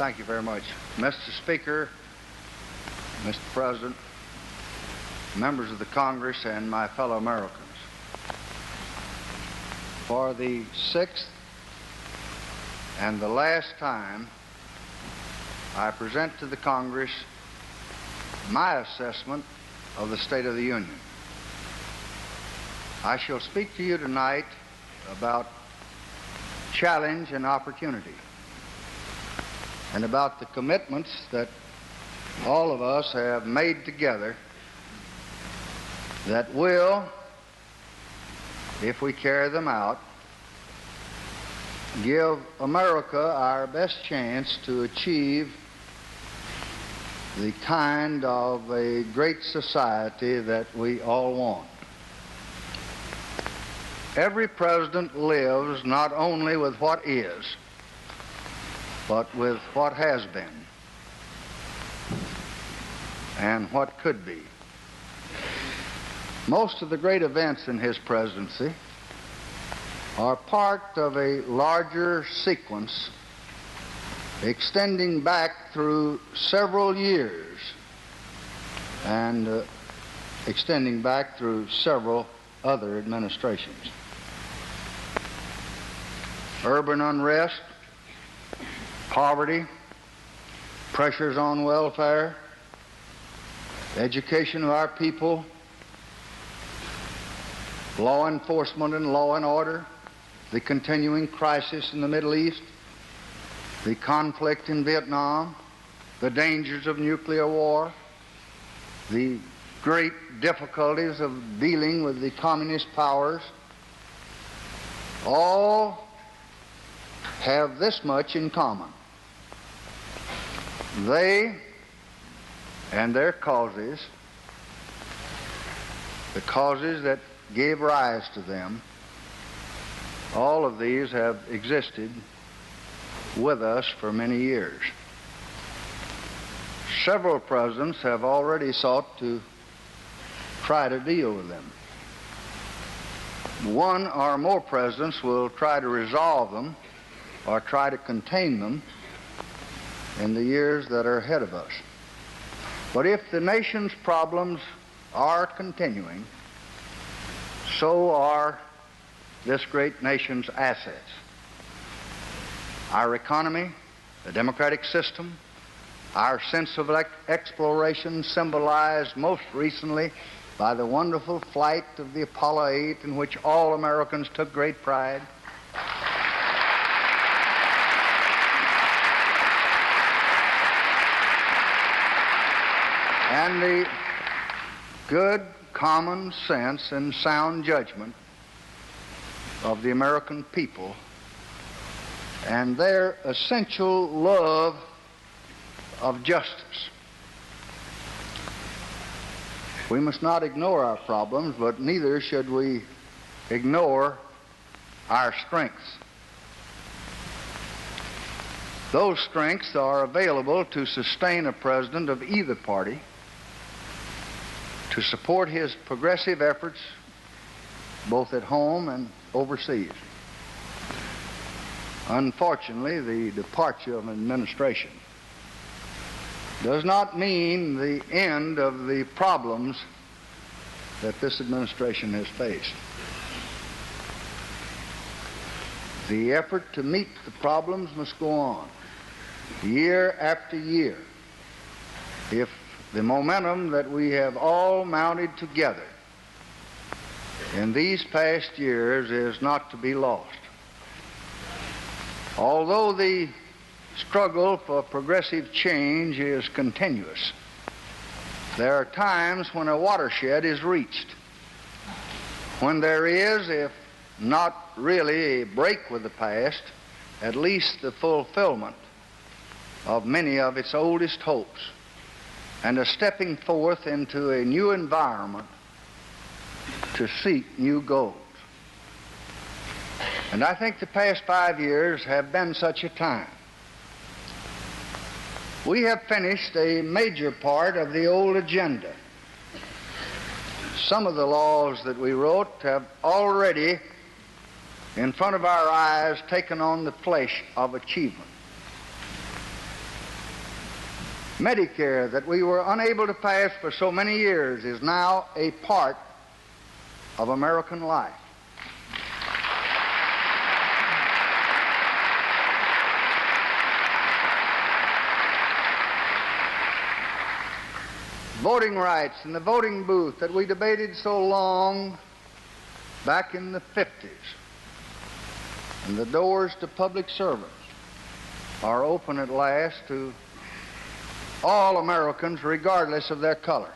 Thank you very much. Mr. Speaker, Mr. President, members of the Congress, and my fellow Americans. For the sixth and the last time, I present to the Congress my assessment of the State of the Union. I shall speak to you tonight about challenge and opportunity, and about the commitments that all of us have made together that will, if we carry them out, give America our best chance to achieve the kind of a great society that we all want. Every president lives not only with what is, but with what has been and what could be. Most of the great events in his presidency are part of a larger sequence extending back through several years and extending back through several other administrations. Urban unrest, poverty, pressures on welfare, education of our people, law enforcement and law and order, the continuing crisis in the Middle East, the conflict in Vietnam, the dangers of nuclear war, the great difficulties of dealing with the communist powers, all have this much in common. They and their causes, the causes that gave rise to them, all of these have existed with us for many years. Several presidents have already sought to try to deal with them. One or more presidents will try to resolve them or try to contain them in the years that are ahead of us. But if the nation's problems are continuing, so are this great nation's assets. Our economy, the democratic system, our sense of exploration, symbolized most recently by the wonderful flight of the Apollo 8, in which all Americans took great pride. And the good common sense and sound judgment of the American people and their essential love of justice. We must not ignore our problems, but neither should we ignore our strengths. Those strengths are available to sustain a president of either party, to support his progressive efforts both at home and overseas. Unfortunately, the departure of an administration does not mean the end of the problems that this administration has faced. The effort to meet the problems must go on, year after year, if the momentum that we have all mounted together in these past years is not to be lost. Although the struggle for progressive change is continuous, there are times when a watershed is reached, when there is, if not really a break with the past, at least the fulfillment of many of its oldest hopes, and a stepping forth into a new environment to seek new goals. And I think the past 5 years have been such a time. We have finished a major part of the old agenda. Some of the laws that we wrote have already, in front of our eyes, taken on the flesh of achievement. Medicare that we were unable to pass for so many years is now a part of American life. Voting rights in the voting booth that we debated so long back in the 50s, and the doors to public service are open at last to all Americans regardless of their color.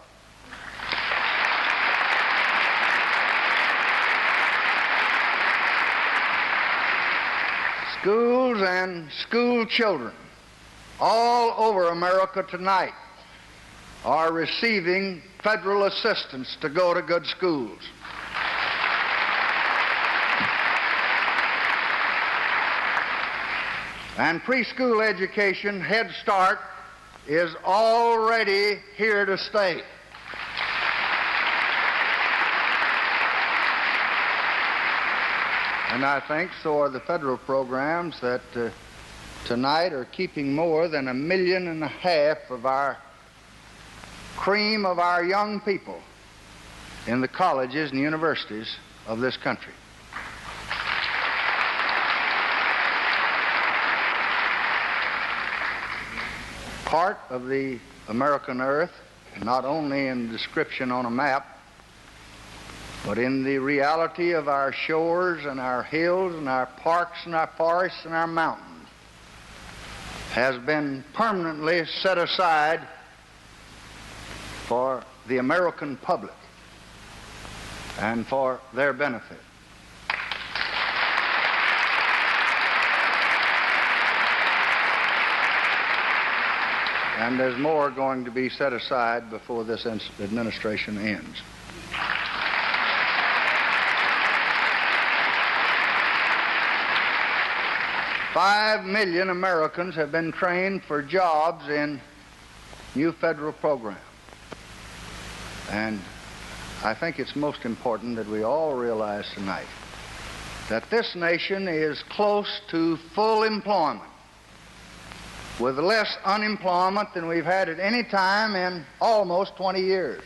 Schools and school children all over America tonight are receiving federal assistance to go to good schools. And preschool education, Head Start, is already here to stay. And I think so are the federal programs that tonight are keeping more than 1.5 million of our cream of our young people in the colleges and universities of this country. Part of the American earth, not only in description on a map, but in the reality of our shores and our hills and our parks and our forests and our mountains, has been permanently set aside for the American public and for their benefit. And there's more going to be set aside before this administration ends. $5 million Americans have been trained for jobs in new federal programs. And I think it's most important that we all realize tonight that this nation is close to full employment, with less unemployment than we've had at any time in almost 20 years.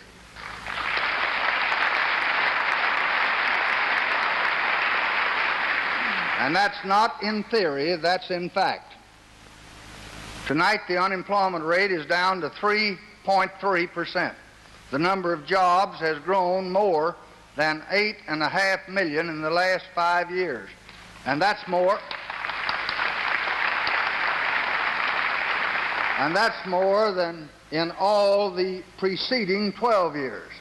And that's not in theory, that's in fact. Tonight the unemployment rate is down to 3.3%. The number of jobs has grown more than 8.5 million in the last 5 years. And that's more. And that's more than in all the preceding 12 years.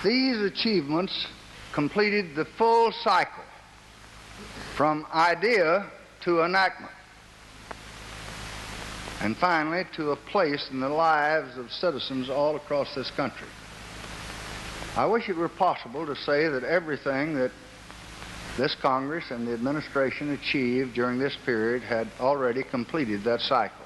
These achievements completed the full cycle from idea to enactment, and finally to a place in the lives of citizens all across this country. I wish it were possible to say that everything that this Congress and the administration achieved during this period had already completed that cycle.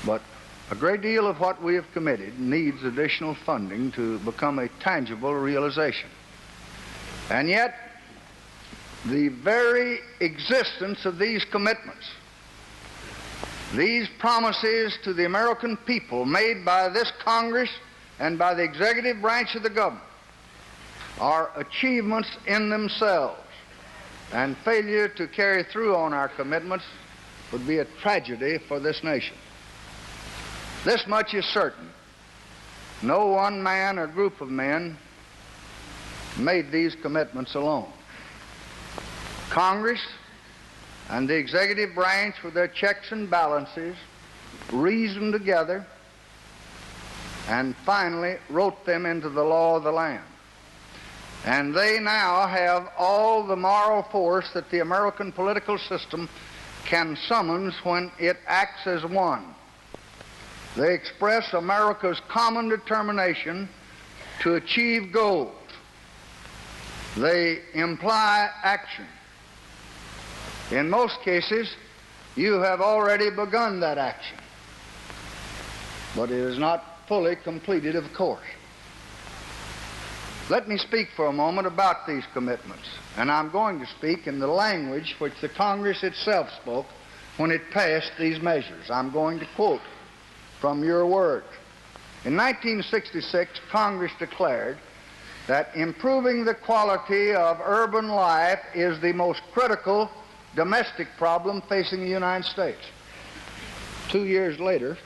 But a great deal of what we have committed needs additional funding to become a tangible realization. And yet, the very existence of these commitments, these promises to the American people made by this Congress and by the executive branch of the government, are achievements in themselves, and failure to carry through on our commitments would be a tragedy for this nation. This much is certain: no one man or group of men made these commitments alone. Congress and the executive branch, with their checks and balances, reasoned together and finally wrote them into the law of the land. And they now have all the moral force that the American political system can summon when it acts as one. They express America's common determination to achieve goals. They imply action. In most cases, you have already begun that action, but it is not fully completed, of course. Let me speak for a moment about these commitments, and I'm going to speak in the language which the Congress itself spoke when it passed these measures. I'm going to quote from your words. In 1966, Congress declared that improving the quality of urban life is the most critical domestic problem facing the United States. 2 years later,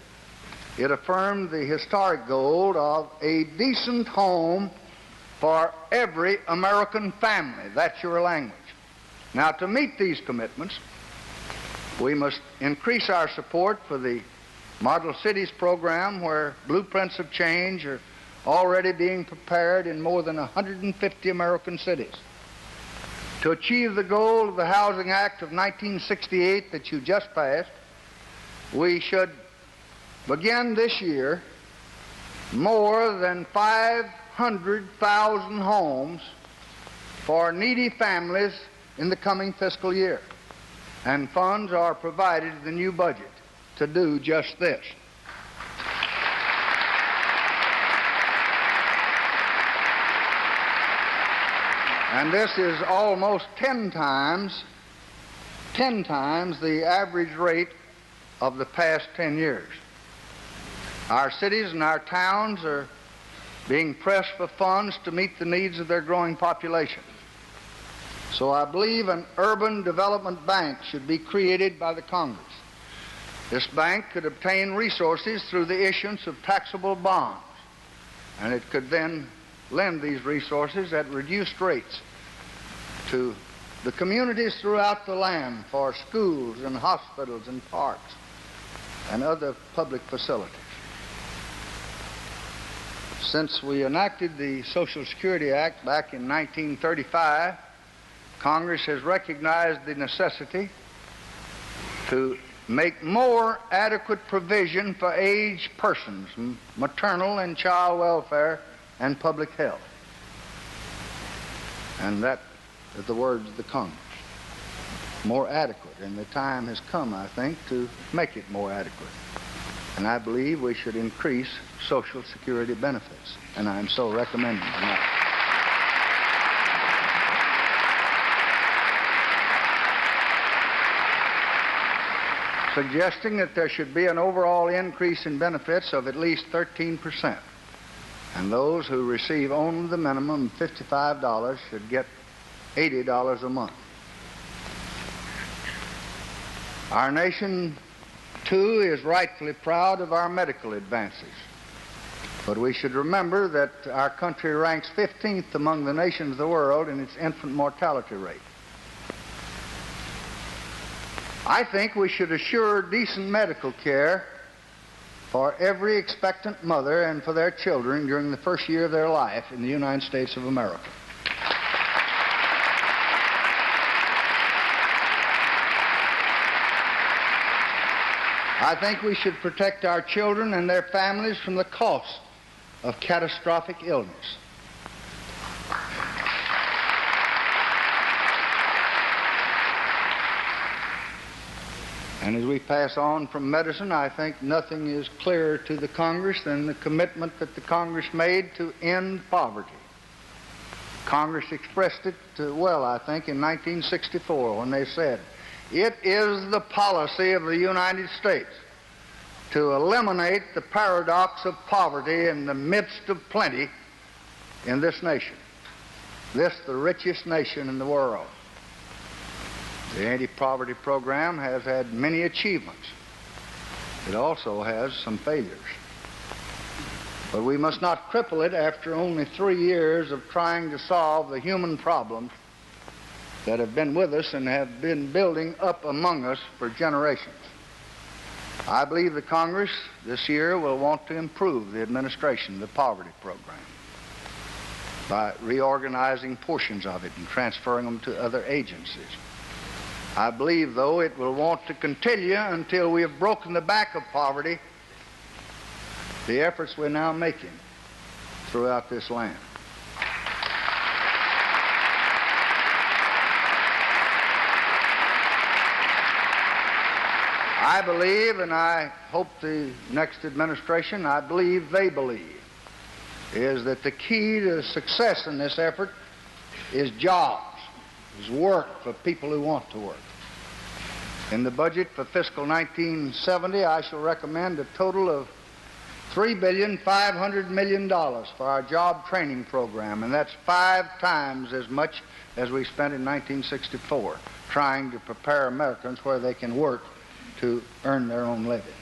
it affirmed the historic goal of a decent home for every American family. That's your language. Now, to meet these commitments, we must increase our support for the Model Cities program, where blueprints of change are already being prepared in more than 150 American cities. To achieve the goal of the Housing Act of 1968 that you just passed, we should begin this year more than 500,000 homes for needy families in the coming fiscal year. And funds are provided in the new budget to do just this. And this is almost 10 times the average rate of the past 10 years. Our cities and our towns are being pressed for funds to meet the needs of their growing population. So I believe an urban development bank should be created by the Congress. This bank could obtain resources through the issuance of taxable bonds, and it could then lend these resources at reduced rates to the communities throughout the land for schools and hospitals and parks and other public facilities. Since we enacted the Social Security Act back in 1935, Congress has recognized the necessity to make more adequate provision for aged persons, maternal and child welfare, and public health. And that is the words of the Congress. More adequate, and the time has come, I think, to make it more adequate. And I believe we should increase Social Security benefits, and I'm so recommending that. Suggesting that there should be an overall increase in benefits of at least 13%. And those who receive only the minimum of $55 should get $80 a month. Our nation, too, is rightfully proud of our medical advances. But we should remember that our country ranks 15th among the nations of the world in its infant mortality rate. I think we should assure decent medical care for every expectant mother and for their children during the first year of their life in the United States of America. I think we should protect our children and their families from the cost of catastrophic illness. And as we pass on from medicine, I think nothing is clearer to the Congress than the commitment that the Congress made to end poverty. Congress expressed it well, I think, in 1964 when they said, "It is the policy of the United States to eliminate the paradox of poverty in the midst of plenty in this nation, this the richest nation in the world." The anti-poverty program has had many achievements. It also has some failures. But we must not cripple it after only 3 years of trying to solve the human problems that have been with us and have been building up among us for generations. I believe the Congress this year will want to improve the administration of the poverty program by reorganizing portions of it and transferring them to other agencies. I believe, though, it will want to continue until we have broken the back of poverty, the efforts we're now making throughout this land. I believe, and I hope the next administration, I believe they believe, is that the key to success in this effort is jobs, is work for people who want to work. In the budget for fiscal 1970, I shall recommend a total of $3.5 billion for our job training program, and that's 5 times as much as we spent in 1964, trying to prepare Americans where they can work to earn their own living.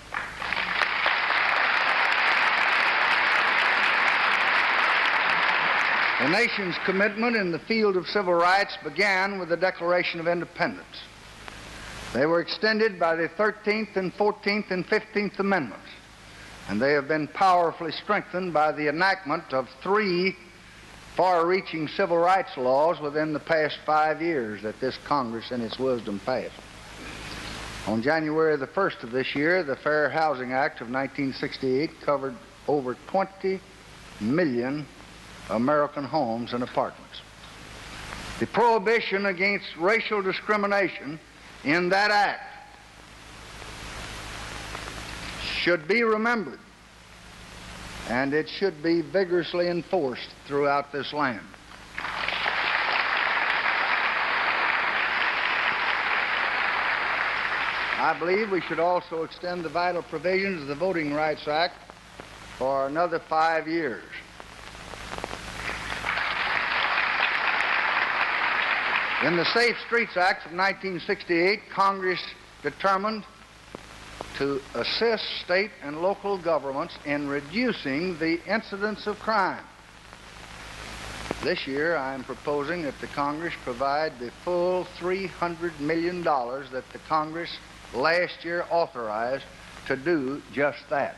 The nation's commitment in the field of civil rights began with the Declaration of Independence. They were extended by the 13th and 14th and 15th Amendments, and they have been powerfully strengthened by the enactment of 3 far-reaching civil rights laws within the past 5 years that this Congress in its wisdom passed. On January the 1st of this year, the Fair Housing Act of 1968 covered over 20 million American homes and apartments. The prohibition against racial discrimination in that act should be remembered, and it should be vigorously enforced throughout this land. I believe we should also extend the vital provisions of the Voting Rights Act for another 5 years. In the Safe Streets Act of 1968, Congress determined to assist state and local governments in reducing the incidence of crime. This year, I am proposing that the Congress provide the full $300 million that the Congress last year authorized to do just that.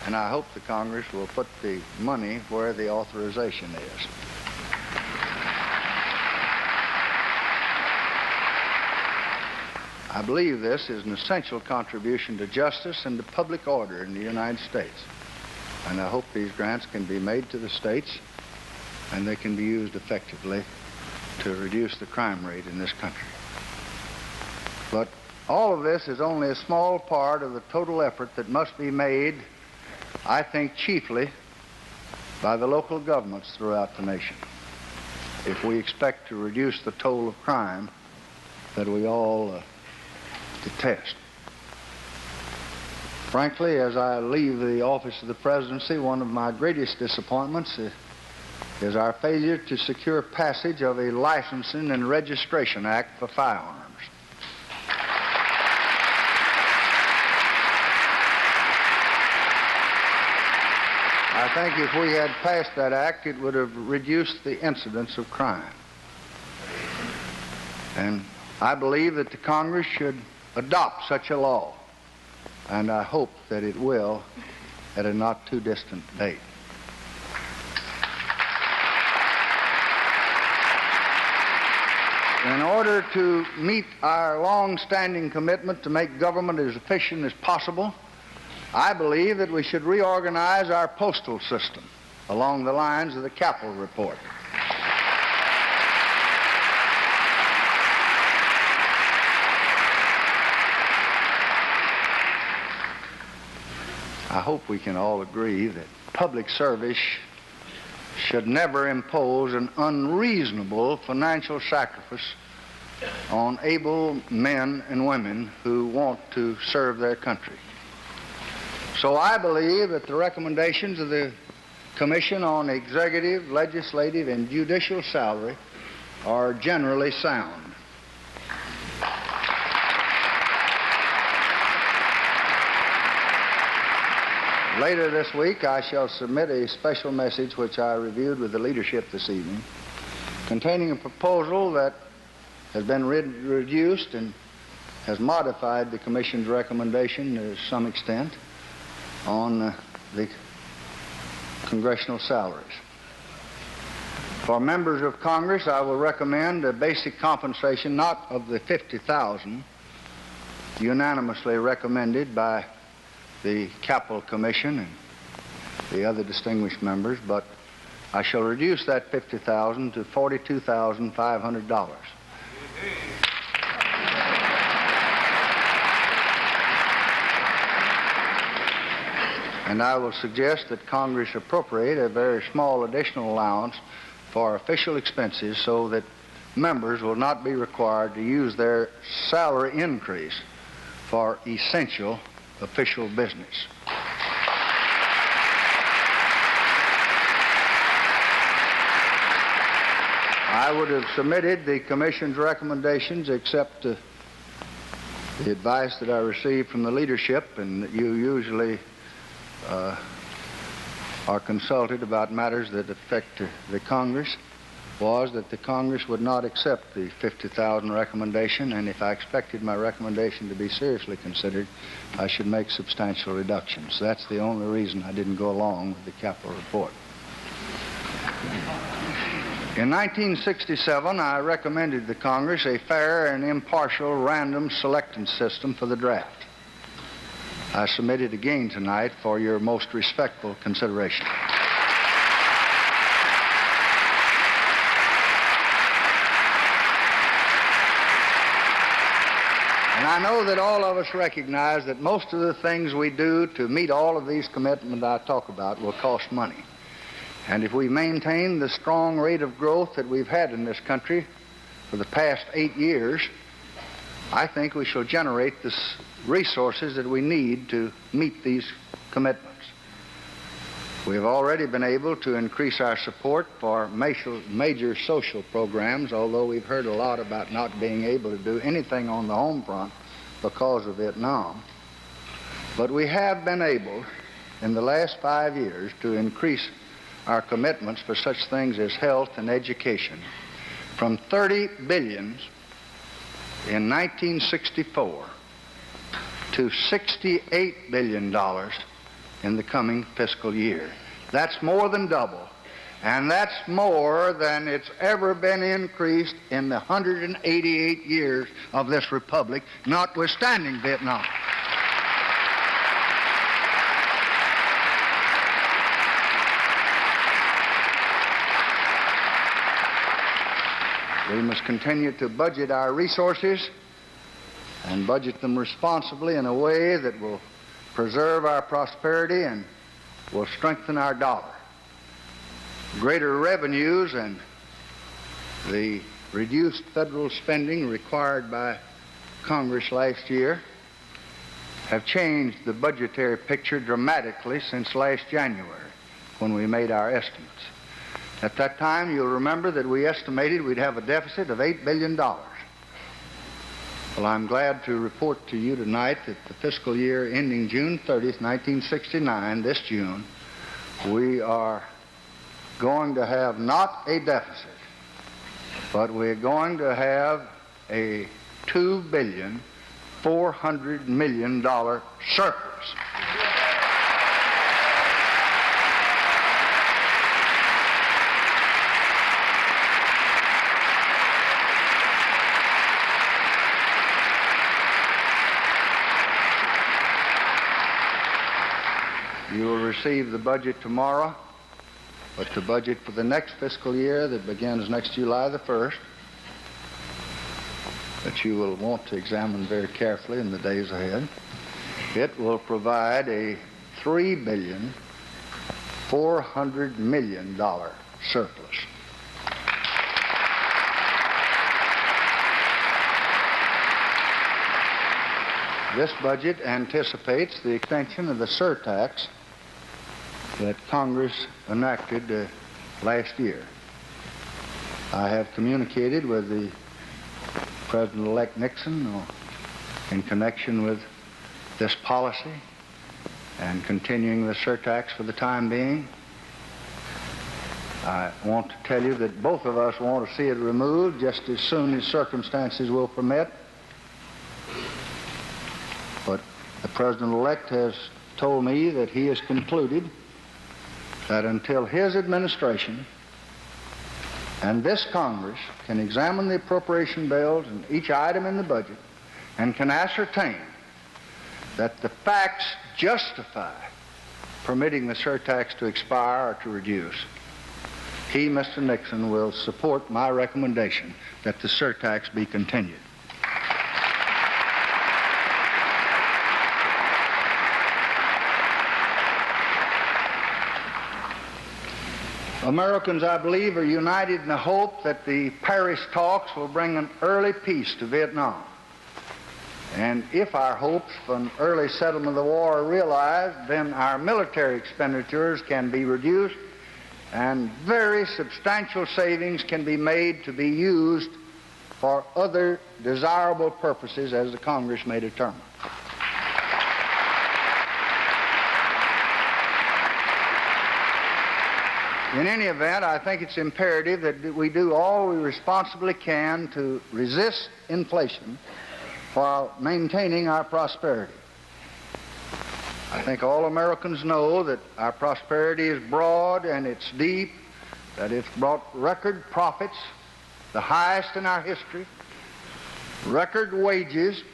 And I hope the Congress will put the money where the authorization is. I believe this is an essential contribution to justice and to public order in the United States. And I hope these grants can be made to the states and they can be used effectively to reduce the crime rate in this country. But all of this is only a small part of the total effort that must be made, I think, chiefly by the local governments throughout the nation, if we expect to reduce the toll of crime that we all detest. Frankly, as I leave the office of the presidency, one of my greatest disappointments is our failure to secure passage of a Licensing and Registration Act for firearms. I think if we had passed that act, it would have reduced the incidence of crime. And I believe that the Congress should adopt such a law, and I hope that it will at a not too distant date. In order to meet our long-standing commitment to make government as efficient as possible, I believe that we should reorganize our postal system along the lines of the Capitol Report. I hope we can all agree that public service should never impose an unreasonable financial sacrifice on able men and women who want to serve their country. So I believe that the recommendations of the Commission on Executive, Legislative, and Judicial Salary are generally sound. Later this week, I shall submit a special message which I reviewed with the leadership this evening, containing a proposal that has been reduced and has modified the Commission's recommendation to some extent on the congressional salaries. For members of Congress, I will recommend a basic compensation not of the $50,000 unanimously recommended by the Capitol Commission and the other distinguished members, but I shall reduce that $50,000 to $42,500. And I will suggest that Congress appropriate a very small additional allowance for official expenses so that members will not be required to use their salary increase for essential official business. I would have submitted the Commission's recommendations except the advice that I received from the leadership, and that you usually are consulted about matters that affect the Congress, was that the Congress would not accept the $50,000 recommendation, and if I expected my recommendation to be seriously considered, I should make substantial reductions. That's the only reason I didn't go along with the capital report. In 1967, I recommended the Congress a fair and impartial random selection system for the draft. I submit it again tonight for your most respectful consideration. And I know that all of us recognize that most of the things we do to meet all of these commitments I talk about will cost money. And if we maintain the strong rate of growth that we've had in this country for the past 8 years, I think we shall generate the resources that we need to meet these commitments. We've already been able to increase our support for major social programs, although we've heard a lot about not being able to do anything on the home front because of Vietnam. But we have been able, in the last 5 years, to increase our commitments for such things as health and education from $30 billion in 1964 to $68 billion in the coming fiscal year. That's more than double, and that's more than it's ever been increased in the 188 years of this republic, notwithstanding Vietnam. We must continue to budget our resources and budget them responsibly in a way that will preserve our prosperity and will strengthen our dollar. Greater revenues and the reduced federal spending required by Congress last year have changed the budgetary picture dramatically since last January when we made our estimates. At that time, you'll remember that we estimated we'd have a deficit of $8 billion. Well, I'm glad to report to you tonight that the fiscal year ending June 30th, 1969, this June, we are going to have not a deficit, but we're going to have a $2.4 billion surplus. You will receive the budget tomorrow, but the budget for the next fiscal year that begins next July the 1st, that you will want to examine very carefully in the days ahead, it will provide a $3.4 billion surplus. This budget anticipates the extension of the surtax that Congress enacted last year. I have communicated with the President-elect Nixon in connection with this policy and continuing the surtax for the time being. I want to tell you that both of us want to see it removed just as soon as circumstances will permit. But the President-elect has told me that he has concluded that until his administration and this Congress can examine the appropriation bills and each item in the budget and can ascertain that the facts justify permitting the surtax to expire or to reduce, he, Mr. Nixon, will support my recommendation that the surtax be continued. Americans, I believe, are united in the hope that the Paris talks will bring an early peace to Vietnam. And if our hopes for an early settlement of the war are realized, then our military expenditures can be reduced and very substantial savings can be made to be used for other desirable purposes as the Congress may determine. In any event, I think it's imperative that we do all we responsibly can to resist inflation while maintaining our prosperity. I think all Americans know that our prosperity is broad and it's deep, that it's brought record profits, the highest in our history, record wages.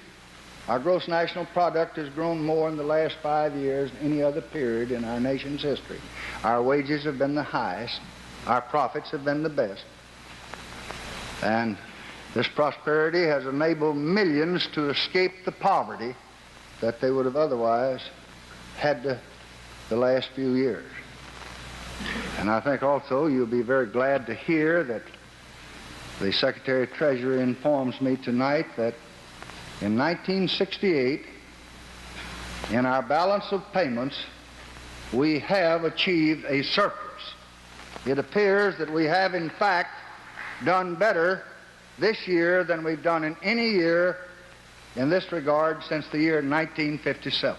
Our gross national product has grown more in the last 5 years than any other period in our nation's history. Our wages have been the highest. Our profits have been the best. And this prosperity has enabled millions to escape the poverty that they would have otherwise had the last few years. And I think also you'll be very glad to hear that the Secretary of Treasury informs me tonight that in 1968, in our balance of payments, we have achieved a surplus. It appears that we have, in fact, done better this year than we've done in any year in this regard since the year 1957.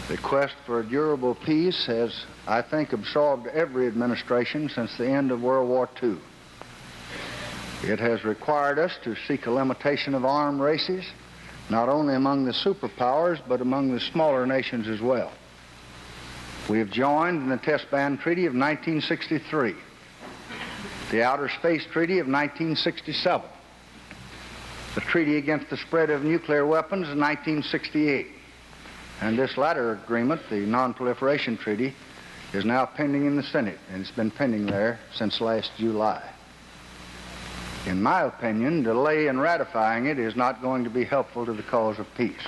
The quest for a durable peace has, I think, absorbed every administration since the end of World War II. It has required us to seek a limitation of armed races, not only among the superpowers, but among the smaller nations as well. We have joined in the Test Ban Treaty of 1963, the Outer Space Treaty of 1967, the Treaty Against the Spread of Nuclear Weapons of 1968, and this latter agreement, the Non-Proliferation Treaty, is now pending in the Senate, and it's been pending there since last July. In my opinion, delay in ratifying it is not going to be helpful to the cause of peace.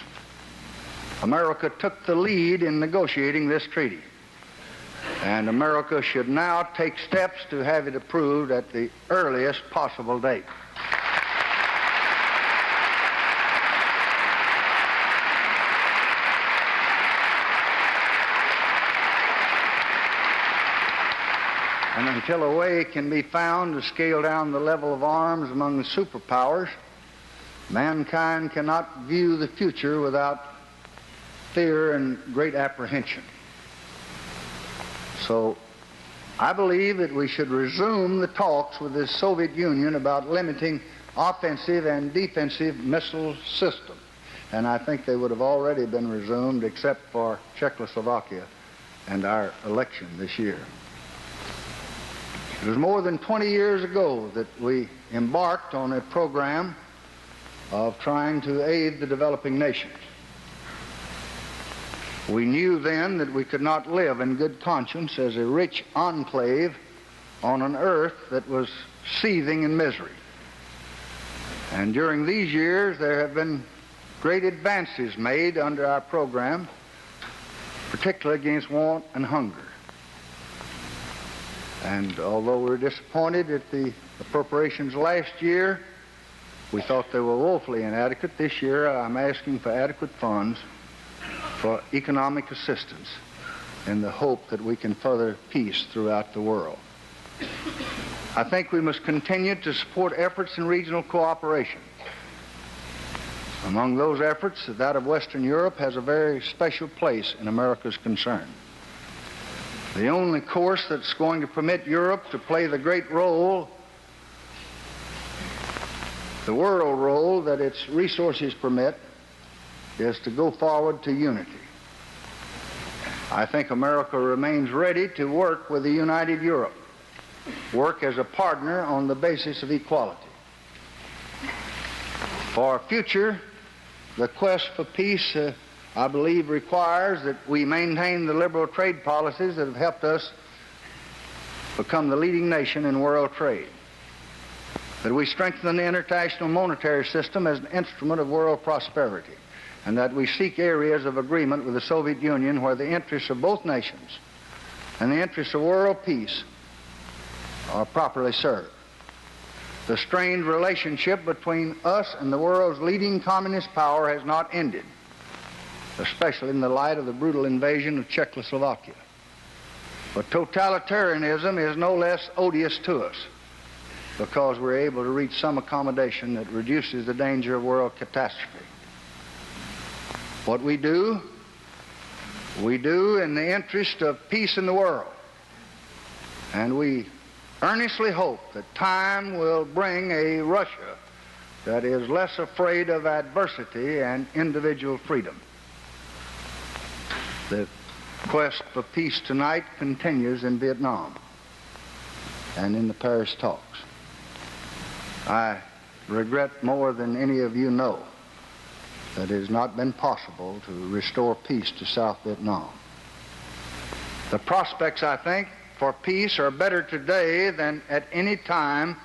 America took the lead in negotiating this treaty, and America should now take steps to have it approved at the earliest possible date. And until a way can be found to scale down the level of arms among the superpowers, mankind cannot view the future without fear and great apprehension. So I believe that we should resume the talks with the Soviet Union about limiting offensive and defensive missile systems. And I think they would have already been resumed except for Czechoslovakia and our election this year. It was more than 20 years ago that we embarked on a program of trying to aid the developing nations. We knew then that we could not live in good conscience as a rich enclave on an earth that was seething in misery. And during these years, there have been great advances made under our program, particularly against want and hunger. And although we were disappointed at the appropriations last year, we thought they were woefully inadequate. This year, I'm asking for adequate funds for economic assistance in the hope that we can further peace throughout the world. I think we must continue to support efforts in regional cooperation. Among those efforts, that of Western Europe has a very special place in America's concern. The only course that's going to permit Europe to play the great role, the world role that its resources permit, is to go forward to unity. I think America remains ready to work with the United Europe, work as a partner on the basis of equality. For our future, the quest for peace, I believe, requires that we maintain the liberal trade policies that have helped us become the leading nation in world trade. that we strengthen the international monetary system as an instrument of world prosperity, and that we seek areas of agreement with the Soviet Union where the interests of both nations and the interests of world peace are properly served. The strained relationship between us and the world's leading communist power has not ended, especially in the light of the brutal invasion of Czechoslovakia. But totalitarianism is no less odious to us because we're able to reach some accommodation that reduces the danger of world catastrophe. What we do in the interest of peace in the world. And we earnestly hope that time will bring a Russia that is less afraid of adversity and individual freedom. The quest for peace tonight continues in Vietnam and in the Paris talks. I regret more than any of you know that it has not been possible to restore peace to South Vietnam. The prospects, I think, for peace are better today than at any time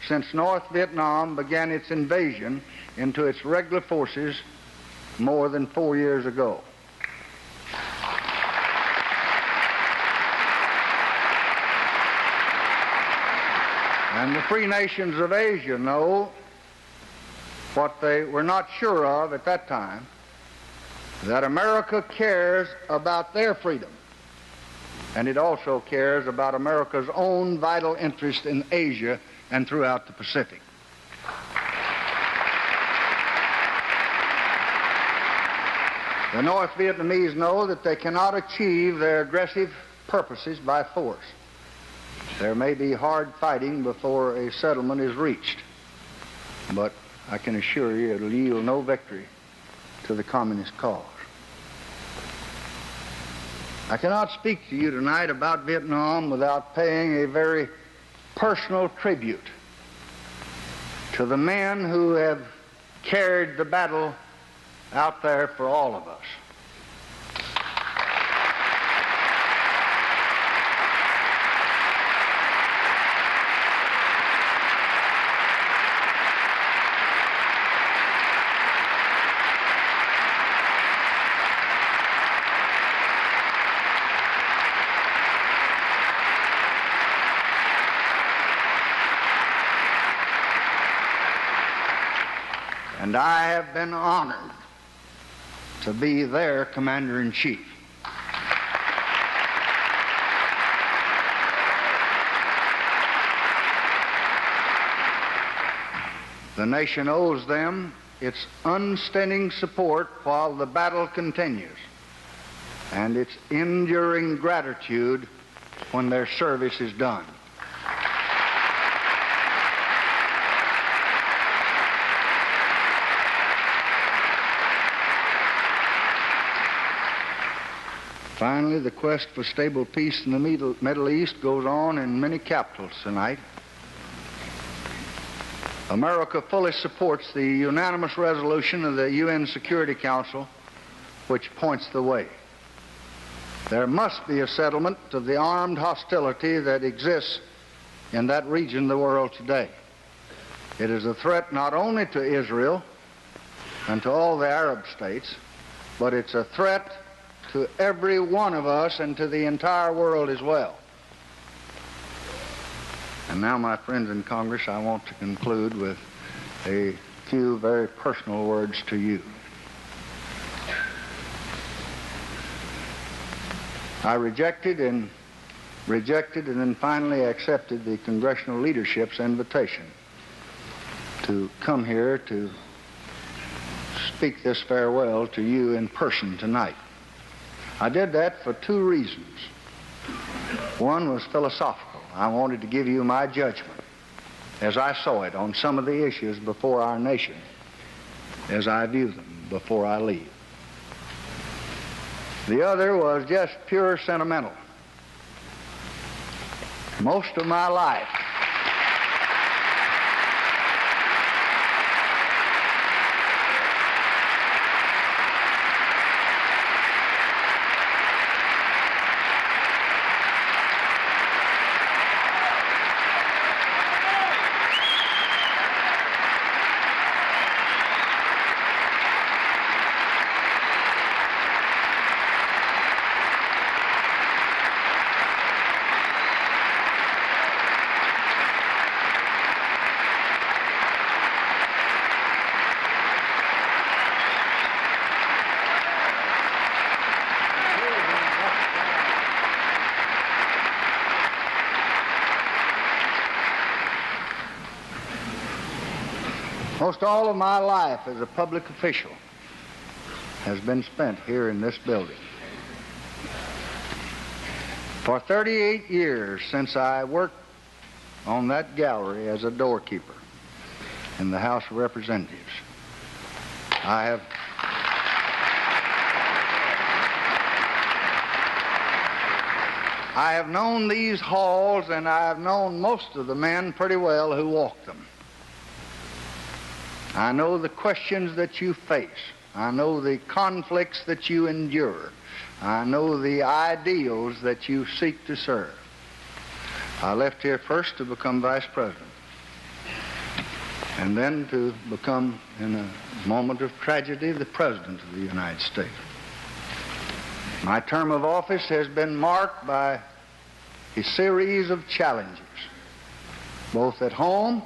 since North Vietnam began its invasion into its regular forces more than 4 years ago. And the free nations of Asia know what they were not sure of at that time, that America cares about their freedom, and it also cares about America's own vital interest in Asia and throughout the Pacific. The North Vietnamese know that they cannot achieve their aggressive purposes by force. There may be hard fighting before a settlement is reached, but I can assure you it'll yield no victory to the communist cause. I cannot speak to you tonight about Vietnam without paying a very personal tribute to the men who have carried the battle out there for all of us. And I have been honored to be their commander-in-chief. The nation owes them its unstinting support while the battle continues, and its enduring gratitude when their service is done. Finally, the quest for stable peace in the Middle East goes on in many capitals tonight. America fully supports the unanimous resolution of the UN Security Council, which points the way. There must be a settlement of the armed hostility that exists in that region of the world today. It is a threat not only to Israel and to all the Arab states, but it's a threat to every one of us and to the entire world as well. And now, my friends in Congress, I want to conclude with a few very personal words to you. I rejected and then finally accepted the congressional leadership's invitation to come here to speak this farewell to you in person tonight. I did that for two reasons. One was philosophical. I wanted to give you my judgment as I saw it on some of the issues before our nation, as I view them before I leave. The other was just pure sentimental. Most of my life, Most all of my life as a public official has been spent here in this building. For 38 years since I worked on that gallery as a doorkeeper in the House of Representatives, I have known these halls, and I have known most of the men pretty well who walk them. I know the questions that you face. I know the conflicts that you endure. I know the ideals that you seek to serve. I left here first to become vice president, and then to become, in a moment of tragedy, the president of the United States. My term of office has been marked by a series of challenges, both at home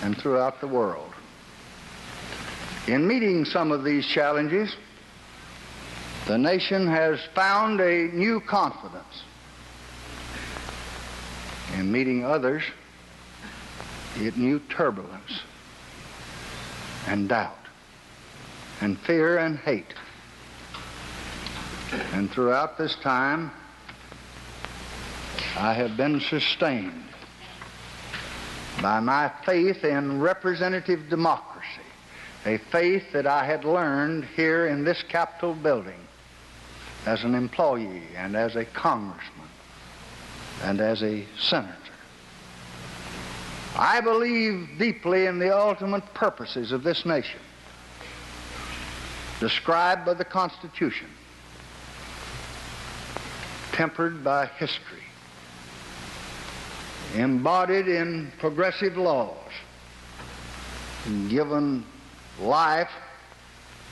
and throughout the world. In meeting some of these challenges, the nation has found a new confidence. In meeting others, it knew turbulence and doubt and fear and hate. And throughout this time, I have been sustained by my faith in representative democracy, a faith that I had learned here in this Capitol building as an employee and as a congressman and as a senator. I believe deeply in the ultimate purposes of this nation, described by the Constitution, tempered by history, embodied in progressive laws, and given life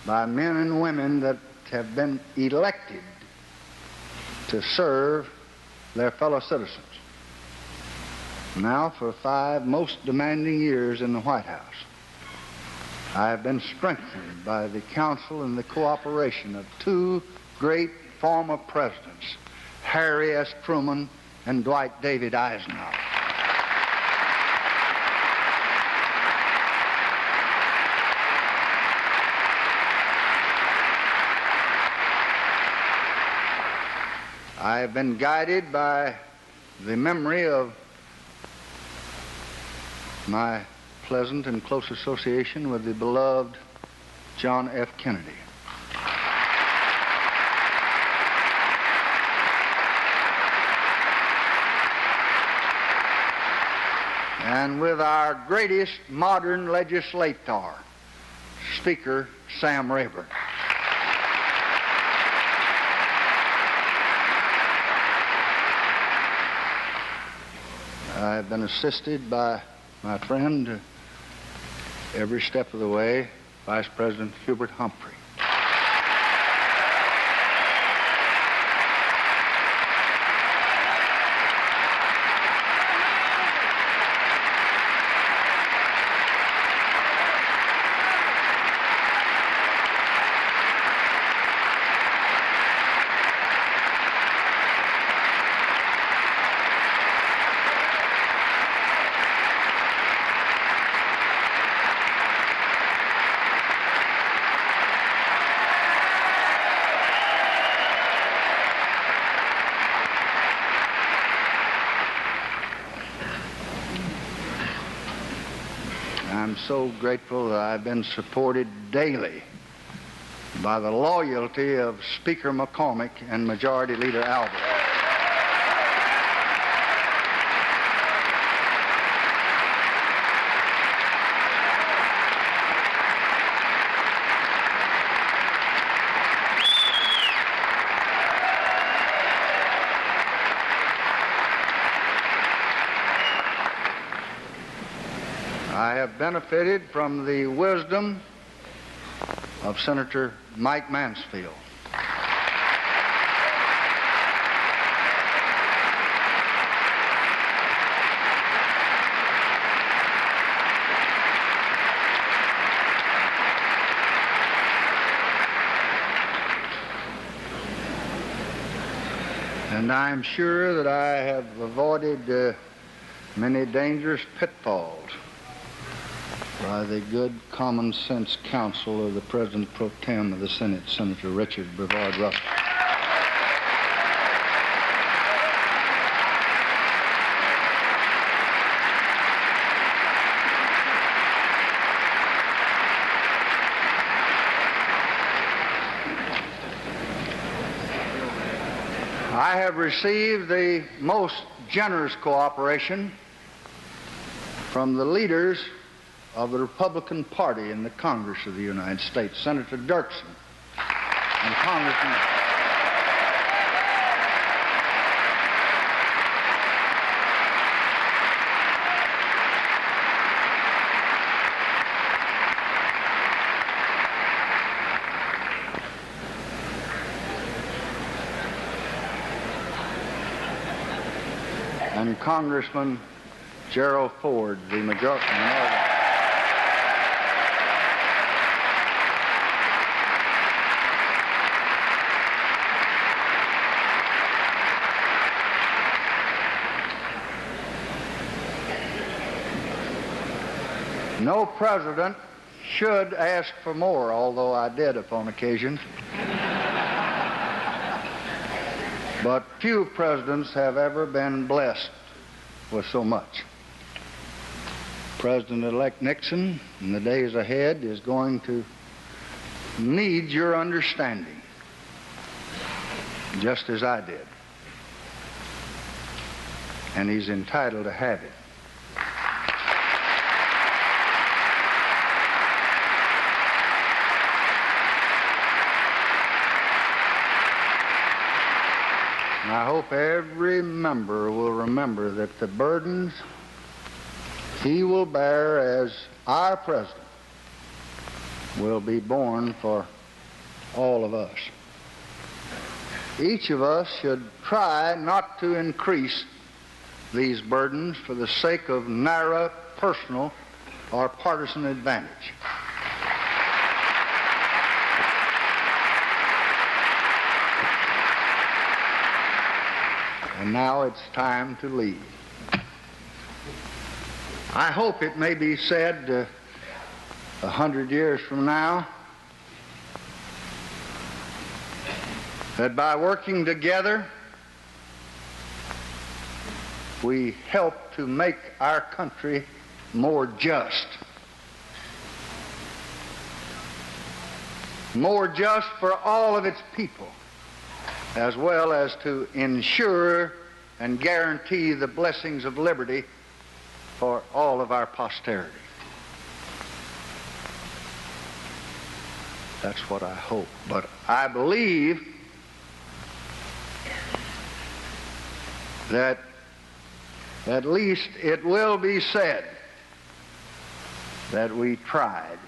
by men and women that have been elected to serve their fellow citizens. Now, for 5 most demanding years in the White House, I have been strengthened by the counsel and the cooperation of 2 great former presidents, Harry S. Truman and Dwight David Eisenhower. I have been guided by the memory of my pleasant and close association with the beloved John F. Kennedy. And with our greatest modern legislator, Speaker Sam Rayburn. I've been assisted by my friend every step of the way, Vice President Hubert Humphrey. I'm so grateful that I've been supported daily by the loyalty of Speaker McCormick and Majority Leader Albert. I have benefited from the wisdom of Senator Mike Mansfield. And I'm sure that I have avoided many dangerous pitfalls by the good common sense counsel of the President Pro Tem of the Senate, Senator Richard Brevard Russell. I have received the most generous cooperation from the leaders of the Republican Party in the Congress of the United States, Senator Dirksen and Congressman and Congressman Gerald Ford, the majority. No president should ask for more, although I did upon occasion. But few presidents have ever been blessed with so much. President-elect Nixon, in the days ahead, is going to need your understanding, just as I did. And he's entitled to have it. I hope every member will remember that the burdens he will bear as our president will be borne for all of us. Each of us should try not to increase these burdens for the sake of narrow personal or partisan advantage. And now it's time to leave. I hope it may be said 100 years from now that by working together we help to make our country more just. More just for all of its people, as well as to ensure and guarantee the blessings of liberty for all of our posterity. That's what I hope. But I believe that at least it will be said that we tried